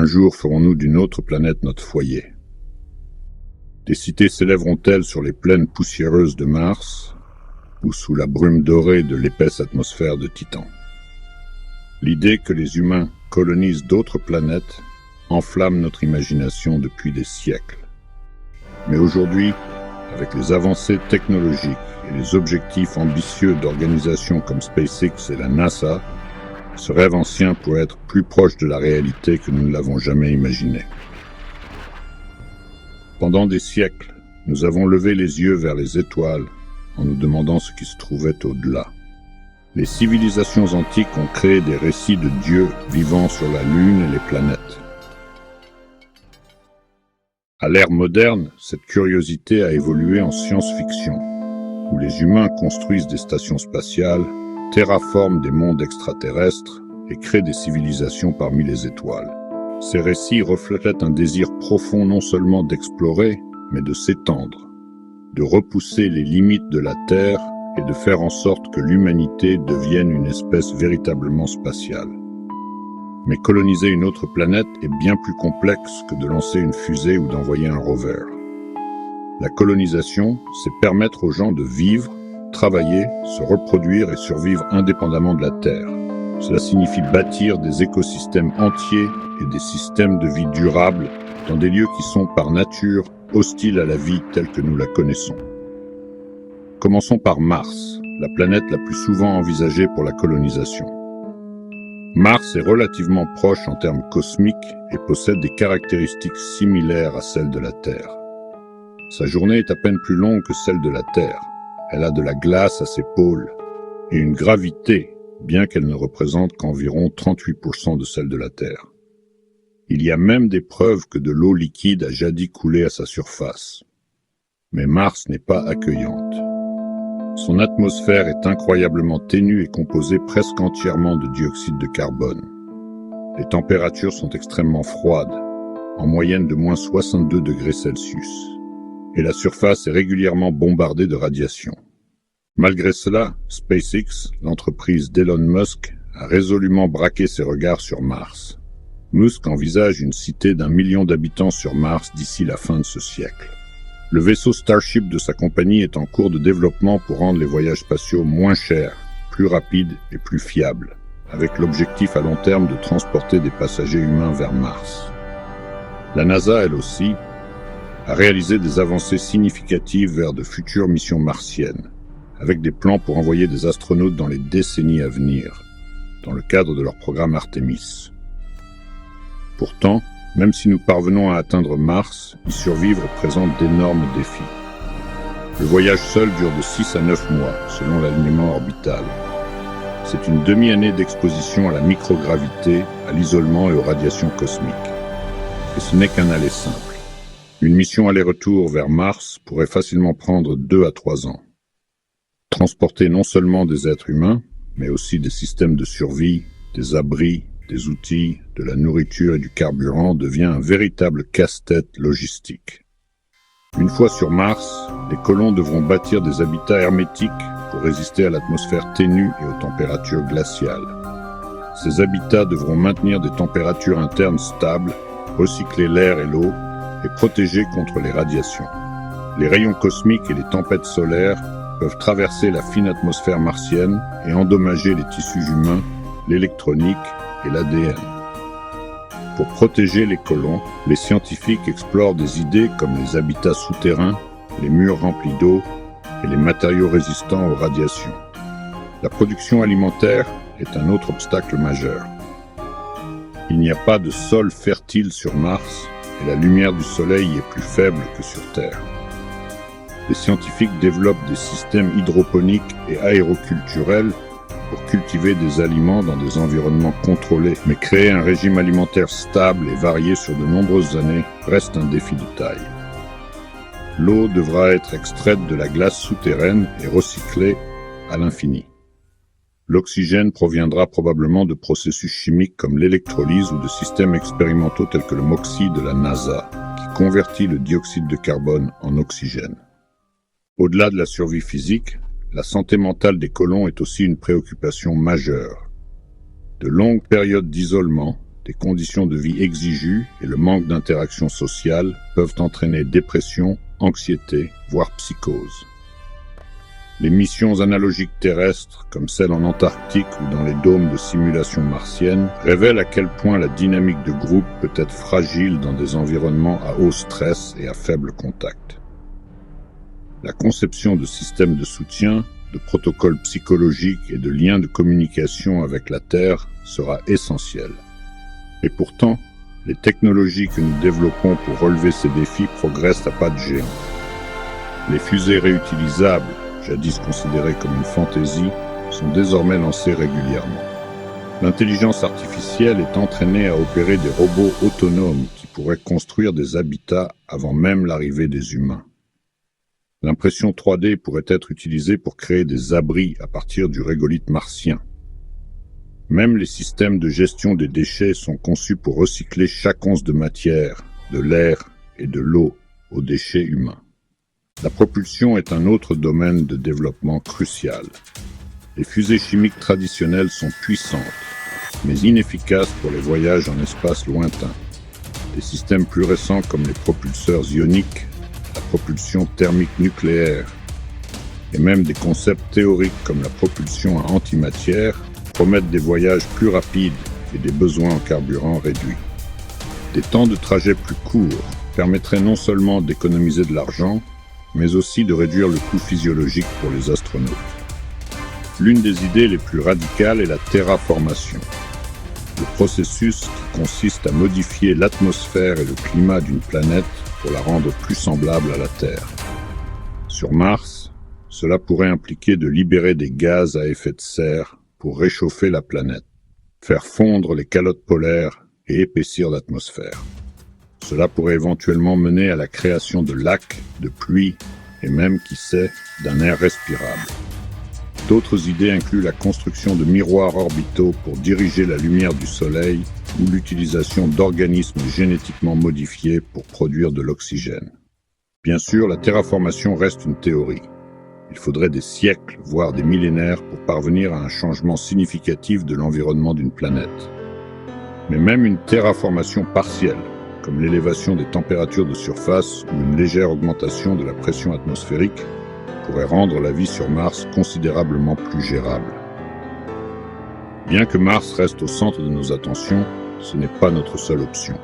Un jour ferons-nous d'une autre planète notre foyer? Des cités s'élèveront-elles sur les plaines poussiéreuses de Mars ou sous la brume dorée de l'épaisse atmosphère de Titan? L'idée que les humains colonisent d'autres planètes enflamme notre imagination depuis des siècles. Mais aujourd'hui, avec les avancées technologiques et les objectifs ambitieux d'organisations comme SpaceX et la NASA, ce rêve ancien pourrait être plus proche de la réalité que nous ne l'avons jamais imaginé. Pendant des siècles, nous avons levé les yeux vers les étoiles en nous demandant ce qui se trouvait au-delà. Les civilisations antiques ont créé des récits de dieux vivant sur la Lune et les planètes. À l'ère moderne, cette curiosité a évolué en science-fiction, où les humains construisent des stations spatiales, terraforment des mondes extraterrestres et créent des civilisations parmi les étoiles. Ces récits reflètent un désir profond non seulement d'explorer, mais de s'étendre, de repousser les limites de la Terre et de faire en sorte que l'humanité devienne une espèce véritablement spatiale. Mais coloniser une autre planète est bien plus complexe que de lancer une fusée ou d'envoyer un rover. La colonisation, c'est permettre aux gens de vivre, travailler, se reproduire et survivre indépendamment de la Terre. Cela signifie bâtir des écosystèmes entiers et des systèmes de vie durables dans des lieux qui sont par nature hostiles à la vie telle que nous la connaissons. Commençons par Mars, la planète la plus souvent envisagée pour la colonisation. Mars est relativement proche en termes cosmiques et possède des caractéristiques similaires à celles de la Terre. Sa journée est à peine plus longue que celle de la Terre. Elle a de la glace à ses pôles et une gravité, bien qu'elle ne représente qu'environ 38% de celle de la Terre. Il y a même des preuves que de l'eau liquide a jadis coulé à sa surface. Mais Mars n'est pas accueillante. Son atmosphère est incroyablement ténue et composée presque entièrement de dioxyde de carbone. Les températures sont extrêmement froides, en moyenne de moins 62 degrés Celsius, et la surface est régulièrement bombardée de radiation. Malgré cela, SpaceX, l'entreprise d'Elon Musk, a résolument braqué ses regards sur Mars. Musk envisage une cité d'1 million d'habitants sur Mars d'ici la fin de ce siècle. Le vaisseau Starship de sa compagnie est en cours de développement pour rendre les voyages spatiaux moins chers, plus rapides et plus fiables, avec l'objectif à long terme de transporter des passagers humains vers Mars. La NASA, elle aussi, a réalisé des avancées significatives vers de futures missions martiennes, avec des plans pour envoyer des astronautes dans les décennies à venir, dans le cadre de leur programme Artemis. Pourtant, même si nous parvenons à atteindre Mars, y survivre présente d'énormes défis. Le voyage seul dure de 6 à 9 mois, selon l'alignement orbital. C'est une demi-année d'exposition à la microgravité, à l'isolement et aux radiations cosmiques. Et ce n'est qu'un aller simple. Une mission aller-retour vers Mars pourrait facilement prendre 2 à 3 ans. Transporter non seulement des êtres humains, mais aussi des systèmes de survie, des abris, des outils, de la nourriture et du carburant devient un véritable casse-tête logistique. Une fois sur Mars, les colons devront bâtir des habitats hermétiques pour résister à l'atmosphère ténue et aux températures glaciales. Ces habitats devront maintenir des températures internes stables, recycler l'air et l'eau et protéger contre les radiations. Les rayons cosmiques et les tempêtes solaires peuvent traverser la fine atmosphère martienne et endommager les tissus humains, l'électronique et l'ADN. Pour protéger les colons, les scientifiques explorent des idées comme les habitats souterrains, les murs remplis d'eau et les matériaux résistants aux radiations. La production alimentaire est un autre obstacle majeur. Il n'y a pas de sol fertile sur Mars et la lumière du soleil est plus faible que sur Terre. Les scientifiques développent des systèmes hydroponiques et aéroculturels pour cultiver des aliments dans des environnements contrôlés. Mais créer un régime alimentaire stable et varié sur de nombreuses années reste un défi de taille. L'eau devra être extraite de la glace souterraine et recyclée à l'infini. L'oxygène proviendra probablement de processus chimiques comme l'électrolyse ou de systèmes expérimentaux tels que le MOXIE de la NASA, qui convertit le dioxyde de carbone en oxygène. Au-delà de la survie physique, la santé mentale des colons est aussi une préoccupation majeure. De longues périodes d'isolement, des conditions de vie exiguës et le manque d'interaction sociale peuvent entraîner dépression, anxiété, voire psychose. Les missions analogiques terrestres, comme celles en Antarctique ou dans les dômes de simulation martienne, révèlent à quel point la dynamique de groupe peut être fragile dans des environnements à haut stress et à faible contact. La conception de systèmes de soutien, de protocoles psychologiques et de liens de communication avec la Terre sera essentielle. Et pourtant, les technologies que nous développons pour relever ces défis progressent à pas de géant. Les fusées réutilisables, jadis considérées comme une fantaisie, sont désormais lancées régulièrement. L'intelligence artificielle est entraînée à opérer des robots autonomes qui pourraient construire des habitats avant même l'arrivée des humains. L'impression 3D pourrait être utilisée pour créer des abris à partir du régolithe martien. Même les systèmes de gestion des déchets sont conçus pour recycler chaque once de matière, de l'air et de l'eau aux déchets humains. La propulsion est un autre domaine de développement crucial. Les fusées chimiques traditionnelles sont puissantes, mais inefficaces pour les voyages en espace lointain. Des systèmes plus récents comme les propulseurs ioniques, la propulsion thermique nucléaire, et même des concepts théoriques comme la propulsion à antimatière promettent des voyages plus rapides et des besoins en carburant réduits. Des temps de trajet plus courts permettraient non seulement d'économiser de l'argent, mais aussi de réduire le coût physiologique pour les astronautes. L'une des idées les plus radicales est la terraformation, le processus qui consiste à modifier l'atmosphère et le climat d'une planète pour la rendre plus semblable à la Terre. Sur Mars, cela pourrait impliquer de libérer des gaz à effet de serre pour réchauffer la planète, faire fondre les calottes polaires et épaissir l'atmosphère. Cela pourrait éventuellement mener à la création de lacs, de pluies et même, qui sait, d'un air respirable. D'autres idées incluent la construction de miroirs orbitaux pour diriger la lumière du Soleil ou l'utilisation d'organismes génétiquement modifiés pour produire de l'oxygène. Bien sûr, la terraformation reste une théorie. Il faudrait des siècles, voire des millénaires, pour parvenir à un changement significatif de l'environnement d'une planète. Mais même une terraformation partielle, comme l'élévation des températures de surface ou une légère augmentation de la pression atmosphérique, pourrait rendre la vie sur Mars considérablement plus gérable. Bien que Mars reste au centre de nos attentions, ce n'est pas notre seule option.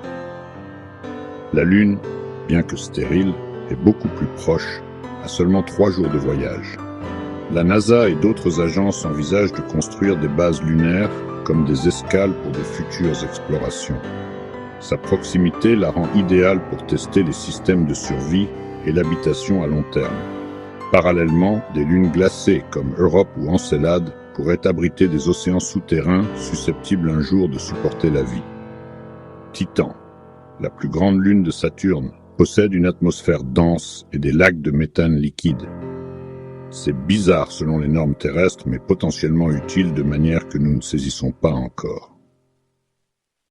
La Lune, bien que stérile, est beaucoup plus proche, à seulement 3 jours de voyage. La NASA et d'autres agences envisagent de construire des bases lunaires comme des escales pour de futures explorations. Sa proximité la rend idéale pour tester les systèmes de survie et l'habitation à long terme. Parallèlement, des lunes glacées comme Europe ou Encelade pourraient abriter des océans souterrains susceptibles un jour de supporter la vie. Titan, la plus grande lune de Saturne, possède une atmosphère dense et des lacs de méthane liquide. C'est bizarre selon les normes terrestres, mais potentiellement utile de manière que nous ne saisissons pas encore.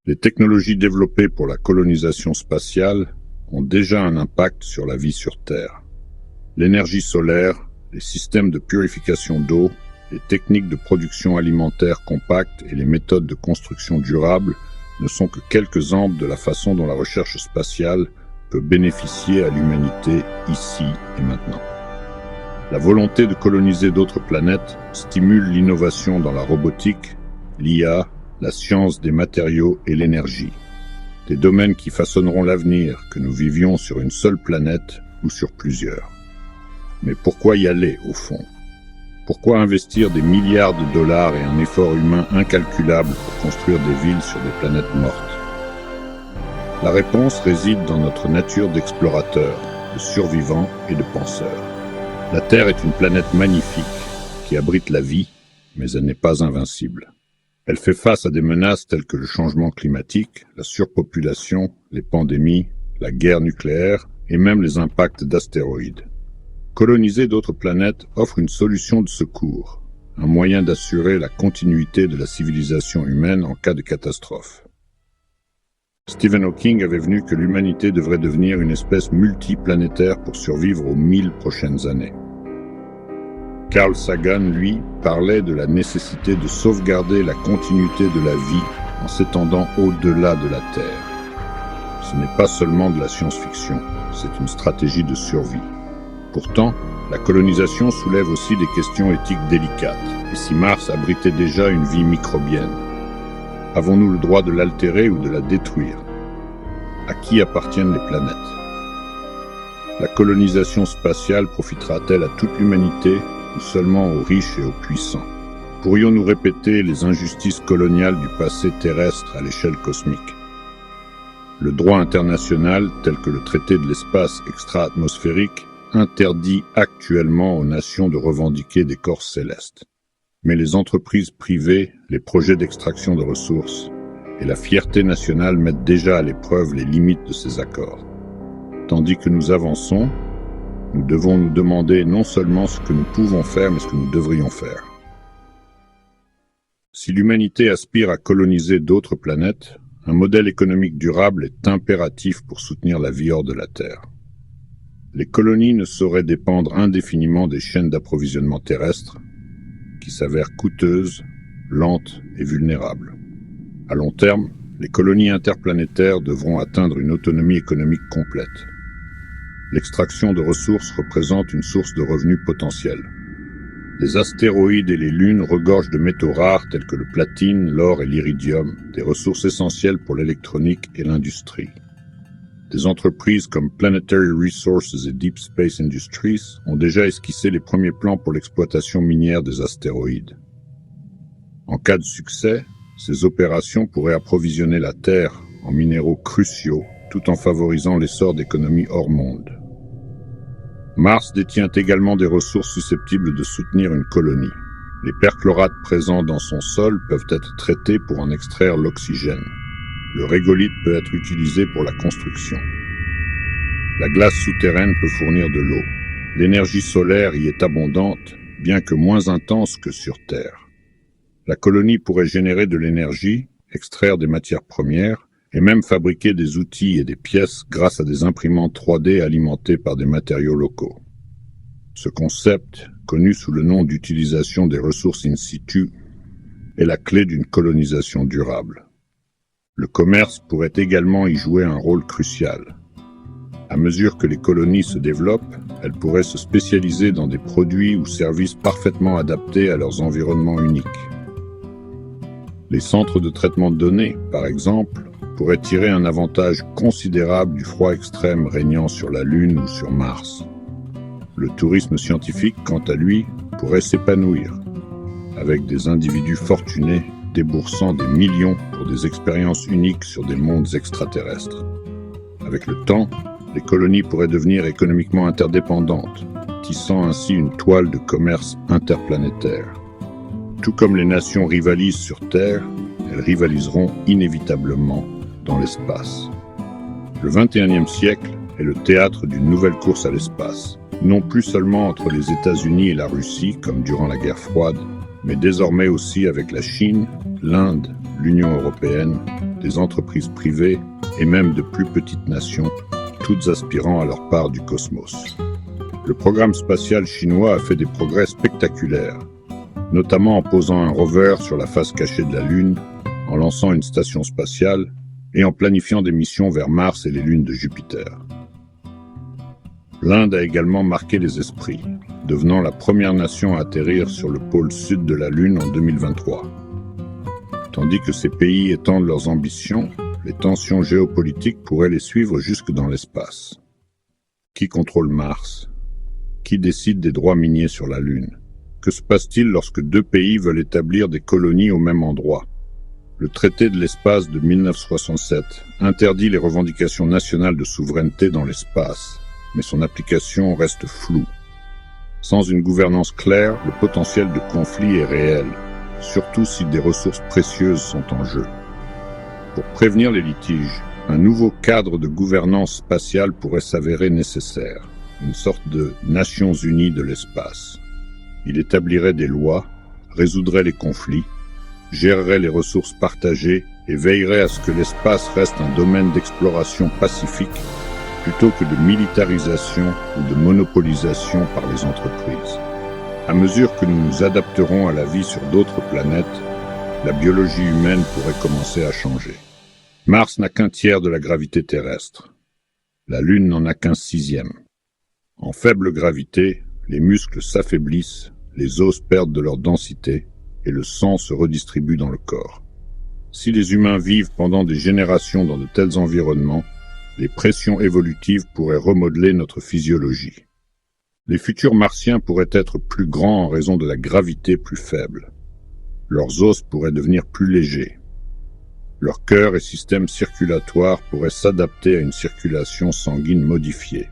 Les technologies développées pour la colonisation spatiale ont déjà un impact sur la vie sur Terre. L'énergie solaire, les systèmes de purification d'eau, les techniques de production alimentaire compacte et les méthodes de construction durable ne sont que quelques exemples de la façon dont la recherche spatiale peut bénéficier à l'humanité ici et maintenant. La volonté de coloniser d'autres planètes stimule l'innovation dans la robotique, l'IA, la science des matériaux et l'énergie. Des domaines qui façonneront l'avenir, que nous vivions sur une seule planète ou sur plusieurs. Mais pourquoi y aller, au fond? Pourquoi investir des milliards de dollars et un effort humain incalculable pour construire des villes sur des planètes mortes? La réponse réside dans notre nature d'explorateur, de survivant et de penseur. La Terre est une planète magnifique qui abrite la vie, mais elle n'est pas invincible. Elle fait face à des menaces telles que le changement climatique, la surpopulation, les pandémies, la guerre nucléaire et même les impacts d'astéroïdes. Coloniser d'autres planètes offre une solution de secours, un moyen d'assurer la continuité de la civilisation humaine en cas de catastrophe. Stephen Hawking avait venu que l'humanité devrait devenir une espèce multiplanétaire pour survivre aux 1000 prochaines années. Carl Sagan, lui, parlait de la nécessité de sauvegarder la continuité de la vie en s'étendant au-delà de la Terre. Ce n'est pas seulement de la science-fiction, c'est une stratégie de survie. Pourtant, la colonisation soulève aussi des questions éthiques délicates. Et si Mars abritait déjà une vie microbienne, avons-nous le droit de l'altérer ou de la détruire? À qui appartiennent les planètes? La colonisation spatiale profitera-t-elle à toute l'humanité ou seulement aux riches et aux puissants? Pourrions-nous répéter les injustices coloniales du passé terrestre à l'échelle cosmique? Le droit international, tel que le traité de l'espace extra-atmosphérique, interdit actuellement aux nations de revendiquer des corps célestes. Mais les entreprises privées, les projets d'extraction de ressources et la fierté nationale mettent déjà à l'épreuve les limites de ces accords. Tandis que nous avançons, nous devons nous demander non seulement ce que nous pouvons faire, mais ce que nous devrions faire. Si l'humanité aspire à coloniser d'autres planètes, un modèle économique durable est impératif pour soutenir la vie hors de la Terre. Les colonies ne sauraient dépendre indéfiniment des chaînes d'approvisionnement terrestres, qui s'avèrent coûteuses, lentes et vulnérables. À long terme, les colonies interplanétaires devront atteindre une autonomie économique complète. L'extraction de ressources représente une source de revenus potentiels. Les astéroïdes et les lunes regorgent de métaux rares tels que le platine, l'or et l'iridium, des ressources essentielles pour l'électronique et l'industrie. Des entreprises comme Planetary Resources et Deep Space Industries ont déjà esquissé les premiers plans pour l'exploitation minière des astéroïdes. En cas de succès, ces opérations pourraient approvisionner la Terre en minéraux cruciaux tout en favorisant l'essor d'économies hors monde. Mars détient également des ressources susceptibles de soutenir une colonie. Les perchlorates présents dans son sol peuvent être traités pour en extraire l'oxygène. Le régolithe peut être utilisé pour la construction. La glace souterraine peut fournir de l'eau. L'énergie solaire y est abondante, bien que moins intense que sur Terre. La colonie pourrait générer de l'énergie, extraire des matières premières, et même fabriquer des outils et des pièces grâce à des imprimantes 3D alimentées par des matériaux locaux. Ce concept, connu sous le nom d'utilisation des ressources in situ, est la clé d'une colonisation durable. Le commerce pourrait également y jouer un rôle crucial. À mesure que les colonies se développent, elles pourraient se spécialiser dans des produits ou services parfaitement adaptés à leurs environnements uniques. Les centres de traitement de données, par exemple, pourraient tirer un avantage considérable du froid extrême régnant sur la Lune ou sur Mars. Le tourisme scientifique, quant à lui, pourrait s'épanouir, avec des individus fortunés déboursant des millions pour des expériences uniques sur des mondes extraterrestres. Avec le temps, les colonies pourraient devenir économiquement interdépendantes, tissant ainsi une toile de commerce interplanétaire. Tout comme les nations rivalisent sur Terre, elles rivaliseront inévitablement dans l'espace. Le XXIe siècle est le théâtre d'une nouvelle course à l'espace, non plus seulement entre les États-Unis et la Russie, comme durant la guerre froide, mais désormais aussi avec la Chine, l'Inde, l'Union européenne, des entreprises privées et même de plus petites nations, toutes aspirant à leur part du cosmos. Le programme spatial chinois a fait des progrès spectaculaires, notamment en posant un rover sur la face cachée de la Lune, en lançant une station spatiale et en planifiant des missions vers Mars et les lunes de Jupiter. L'Inde a également marqué les esprits, devenant la première nation à atterrir sur le pôle sud de la Lune en 2023. Tandis que ces pays étendent leurs ambitions, les tensions géopolitiques pourraient les suivre jusque dans l'espace. Qui contrôle Mars? Qui décide des droits miniers sur la Lune? Que se passe-t-il lorsque deux pays veulent établir des colonies au même endroit? Le traité de l'espace de 1967 interdit les revendications nationales de souveraineté dans l'espace, mais son application reste floue. Sans une gouvernance claire, le potentiel de conflit est réel, surtout si des ressources précieuses sont en jeu. Pour prévenir les litiges, un nouveau cadre de gouvernance spatiale pourrait s'avérer nécessaire, une sorte de Nations Unies de l'espace. Il établirait des lois, résoudrait les conflits, gérerait les ressources partagées et veillerait à ce que l'espace reste un domaine d'exploration pacifique plutôt que de militarisation ou de monopolisation par les entreprises. À mesure que nous nous adapterons à la vie sur d'autres planètes, la biologie humaine pourrait commencer à changer. Mars n'a qu'un tiers de la gravité terrestre. La Lune n'en a qu'un sixième. En faible gravité, les muscles s'affaiblissent, les os perdent de leur densité et le sang se redistribue dans le corps. Si les humains vivent pendant des générations dans de tels environnements, les pressions évolutives pourraient remodeler notre physiologie. Les futurs martiens pourraient être plus grands en raison de la gravité plus faible. Leurs os pourraient devenir plus légers. Leur cœur et système circulatoire pourraient s'adapter à une circulation sanguine modifiée.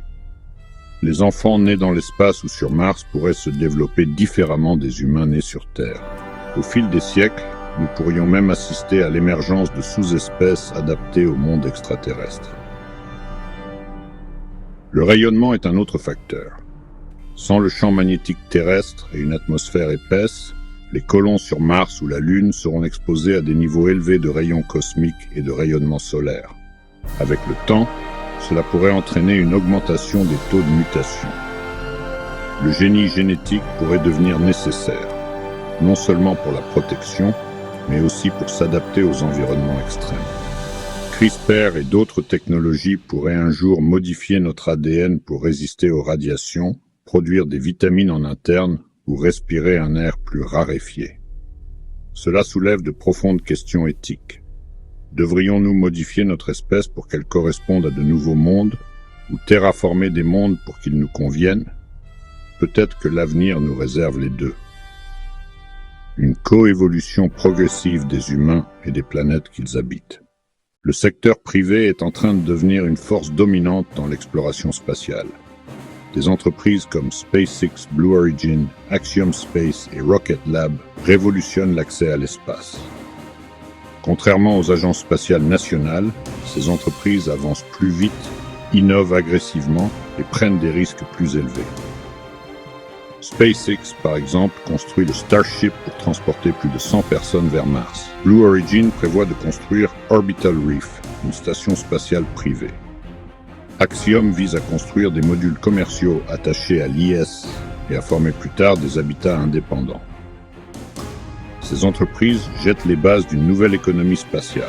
Les enfants nés dans l'espace ou sur Mars pourraient se développer différemment des humains nés sur Terre. Au fil des siècles, nous pourrions même assister à l'émergence de sous-espèces adaptées au monde extraterrestre. Le rayonnement est un autre facteur. Sans le champ magnétique terrestre et une atmosphère épaisse, les colons sur Mars ou la Lune seront exposés à des niveaux élevés de rayons cosmiques et de rayonnement solaire. Avec le temps, cela pourrait entraîner une augmentation des taux de mutation. Le génie génétique pourrait devenir nécessaire, non seulement pour la protection, mais aussi pour s'adapter aux environnements extrêmes. CRISPR et d'autres technologies pourraient un jour modifier notre ADN pour résister aux radiations, produire des vitamines en interne ou respirer un air plus raréfié. Cela soulève de profondes questions éthiques. Devrions-nous modifier notre espèce pour qu'elle corresponde à de nouveaux mondes, ou terraformer des mondes pour qu'ils nous conviennent? Peut-être que l'avenir nous réserve les deux. Une coévolution progressive des humains et des planètes qu'ils habitent. Le secteur privé est en train de devenir une force dominante dans l'exploration spatiale. Des entreprises comme SpaceX, Blue Origin, Axiom Space et Rocket Lab révolutionnent l'accès à l'espace. Contrairement aux agences spatiales nationales, ces entreprises avancent plus vite, innovent agressivement et prennent des risques plus élevés. SpaceX, par exemple, construit le Starship pour transporter plus de 100 personnes vers Mars. Blue Origin prévoit de construire Orbital Reef, une station spatiale privée. Axiom vise à construire des modules commerciaux attachés à l'IS et à former plus tard des habitats indépendants. Ces entreprises jettent les bases d'une nouvelle économie spatiale,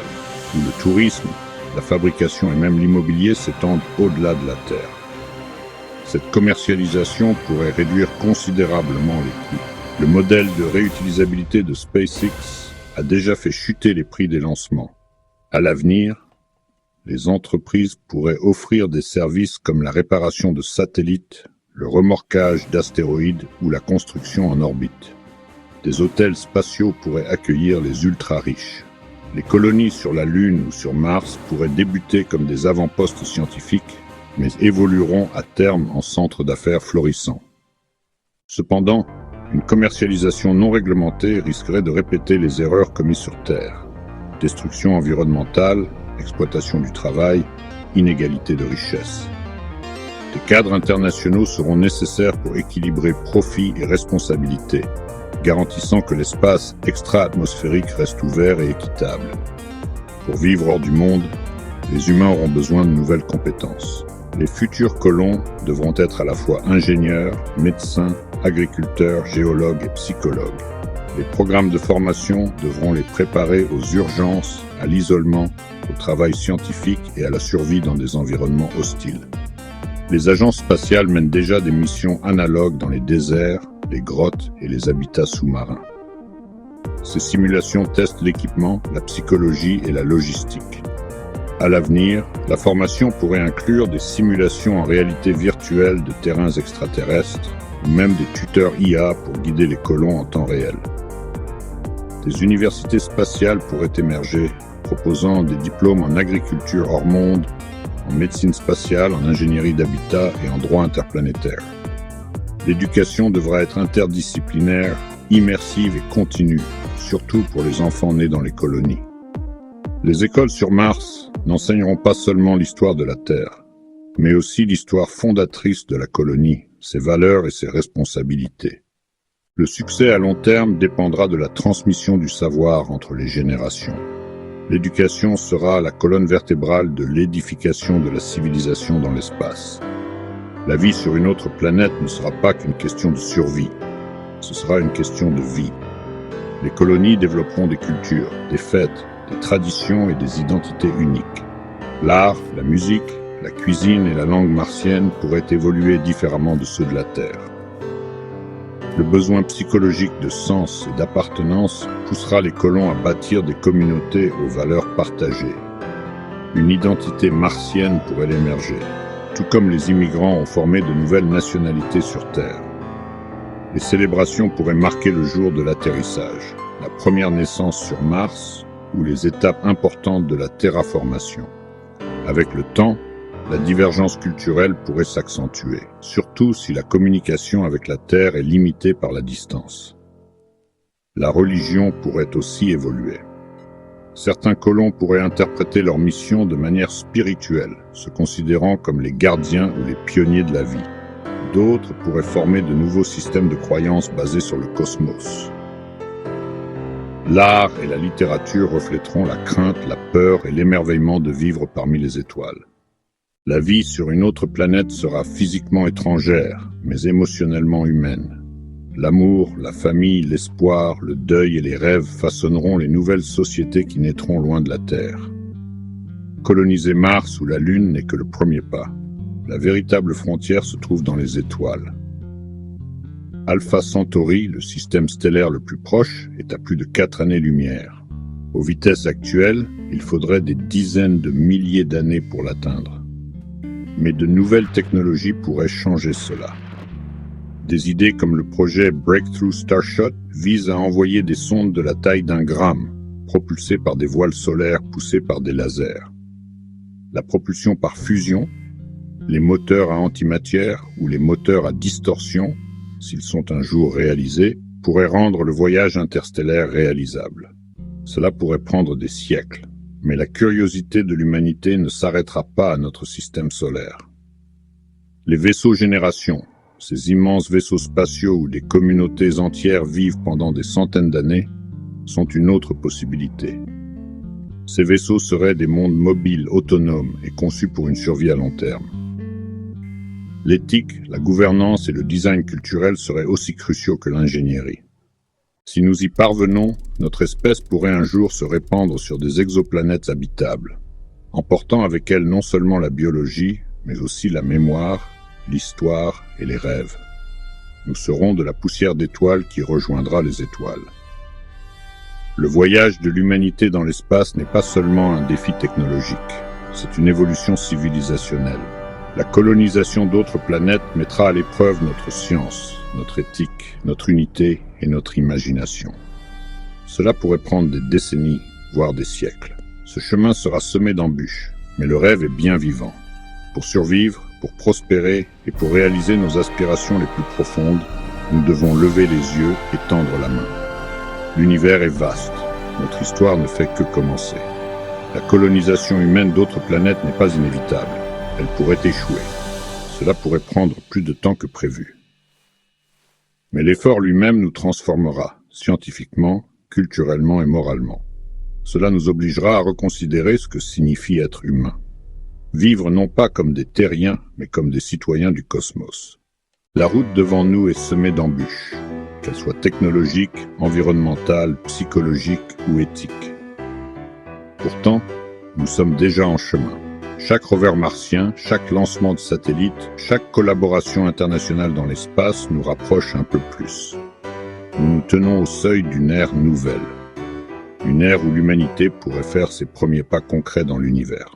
où le tourisme, la fabrication et même l'immobilier s'étendent au-delà de la Terre. Cette commercialisation pourrait réduire considérablement les coûts. Le modèle de réutilisabilité de SpaceX a déjà fait chuter les prix des lancements. À l'avenir, les entreprises pourraient offrir des services comme la réparation de satellites, le remorquage d'astéroïdes ou la construction en orbite. Des hôtels spatiaux pourraient accueillir les ultra-riches. Les colonies sur la Lune ou sur Mars pourraient débuter comme des avant-postes scientifiques, mais évolueront à terme en centres d'affaires florissants. Cependant, une commercialisation non réglementée risquerait de répéter les erreurs commises sur Terre. Destruction environnementale, exploitation du travail, inégalité de richesse. Des cadres internationaux seront nécessaires pour équilibrer profit et responsabilité, garantissant que l'espace extra-atmosphérique reste ouvert et équitable. Pour vivre hors du monde, les humains auront besoin de nouvelles compétences. Les futurs colons devront être à la fois ingénieurs, médecins, agriculteurs, géologues et psychologues. Les programmes de formation devront les préparer aux urgences, à l'isolement, au travail scientifique et à la survie dans des environnements hostiles. Les agences spatiales mènent déjà des missions analogues dans les déserts, les grottes et les habitats sous-marins. Ces simulations testent l'équipement, la psychologie et la logistique. À l'avenir, la formation pourrait inclure des simulations en réalité virtuelle de terrains extraterrestres ou même des tuteurs IA pour guider les colons en temps réel. Des universités spatiales pourraient émerger, proposant des diplômes en agriculture hors monde, en médecine spatiale, en ingénierie d'habitat et en droit interplanétaire. L'éducation devra être interdisciplinaire, immersive et continue, surtout pour les enfants nés dans les colonies. Les écoles sur Mars n'enseigneront pas seulement l'histoire de la Terre, mais aussi l'histoire fondatrice de la colonie, ses valeurs et ses responsabilités. Le succès à long terme dépendra de la transmission du savoir entre les générations. L'éducation sera la colonne vertébrale de l'édification de la civilisation dans l'espace. La vie sur une autre planète ne sera pas qu'une question de survie, ce sera une question de vie. Les colonies développeront des cultures, des fêtes, des traditions et des identités uniques. L'art, la musique, la cuisine et la langue martienne pourraient évoluer différemment de ceux de la Terre. Le besoin psychologique de sens et d'appartenance poussera les colons à bâtir des communautés aux valeurs partagées. Une identité martienne pourrait émerger, tout comme les immigrants ont formé de nouvelles nationalités sur Terre. Les célébrations pourraient marquer le jour de l'atterrissage, la première naissance sur Mars ou les étapes importantes de la terraformation. Avec le temps, la divergence culturelle pourrait s'accentuer, surtout si la communication avec la Terre est limitée par la distance. La religion pourrait aussi évoluer. Certains colons pourraient interpréter leur mission de manière spirituelle, se considérant comme les gardiens ou les pionniers de la vie. D'autres pourraient former de nouveaux systèmes de croyances basés sur le cosmos. L'art et la littérature reflèteront la crainte, la peur et l'émerveillement de vivre parmi les étoiles. La vie sur une autre planète sera physiquement étrangère, mais émotionnellement humaine. L'amour, la famille, l'espoir, le deuil et les rêves façonneront les nouvelles sociétés qui naîtront loin de la Terre. Coloniser Mars ou la Lune n'est que le premier pas. La véritable frontière se trouve dans les étoiles. Alpha Centauri, le système stellaire le plus proche, est à plus de 4 années-lumière. Aux vitesses actuelles, il faudrait des dizaines de milliers d'années pour l'atteindre. Mais de nouvelles technologies pourraient changer cela. Des idées comme le projet Breakthrough Starshot visent à envoyer des sondes de la taille d'1 gramme, propulsées par des voiles solaires poussées par des lasers. La propulsion par fusion, les moteurs à antimatière ou les moteurs à distorsion, s'ils sont un jour réalisés, pourraient rendre le voyage interstellaire réalisable. Cela pourrait prendre des siècles. Mais la curiosité de l'humanité ne s'arrêtera pas à notre système solaire. Les vaisseaux génération, ces immenses vaisseaux spatiaux où des communautés entières vivent pendant des centaines d'années, sont une autre possibilité. Ces vaisseaux seraient des mondes mobiles, autonomes et conçus pour une survie à long terme. L'éthique, la gouvernance et le design culturel seraient aussi cruciaux que l'ingénierie. Si nous y parvenons, notre espèce pourrait un jour se répandre sur des exoplanètes habitables, emportant avec elle non seulement la biologie, mais aussi la mémoire, l'histoire et les rêves. Nous serons de la poussière d'étoiles qui rejoindra les étoiles. Le voyage de l'humanité dans l'espace n'est pas seulement un défi technologique, c'est une évolution civilisationnelle. La colonisation d'autres planètes mettra à l'épreuve notre science, notre éthique, notre unité et notre imagination. Cela pourrait prendre des décennies, voire des siècles. Ce chemin sera semé d'embûches, mais le rêve est bien vivant. Pour survivre, pour prospérer et pour réaliser nos aspirations les plus profondes, nous devons lever les yeux et tendre la main. L'univers est vaste, notre histoire ne fait que commencer. La colonisation humaine d'autres planètes n'est pas inévitable. Elle pourrait échouer. Cela pourrait prendre plus de temps que prévu. Mais l'effort lui-même nous transformera, scientifiquement, culturellement et moralement. Cela nous obligera à reconsidérer ce que signifie être humain. Vivre non pas comme des terriens, mais comme des citoyens du cosmos. La route devant nous est semée d'embûches, qu'elles soient technologiques, environnementales, psychologiques ou éthiques. Pourtant, nous sommes déjà en chemin. Chaque rover martien, chaque lancement de satellite, chaque collaboration internationale dans l'espace nous rapproche un peu plus. Nous nous tenons au seuil d'une ère nouvelle. Une ère où l'humanité pourrait faire ses premiers pas concrets dans l'univers.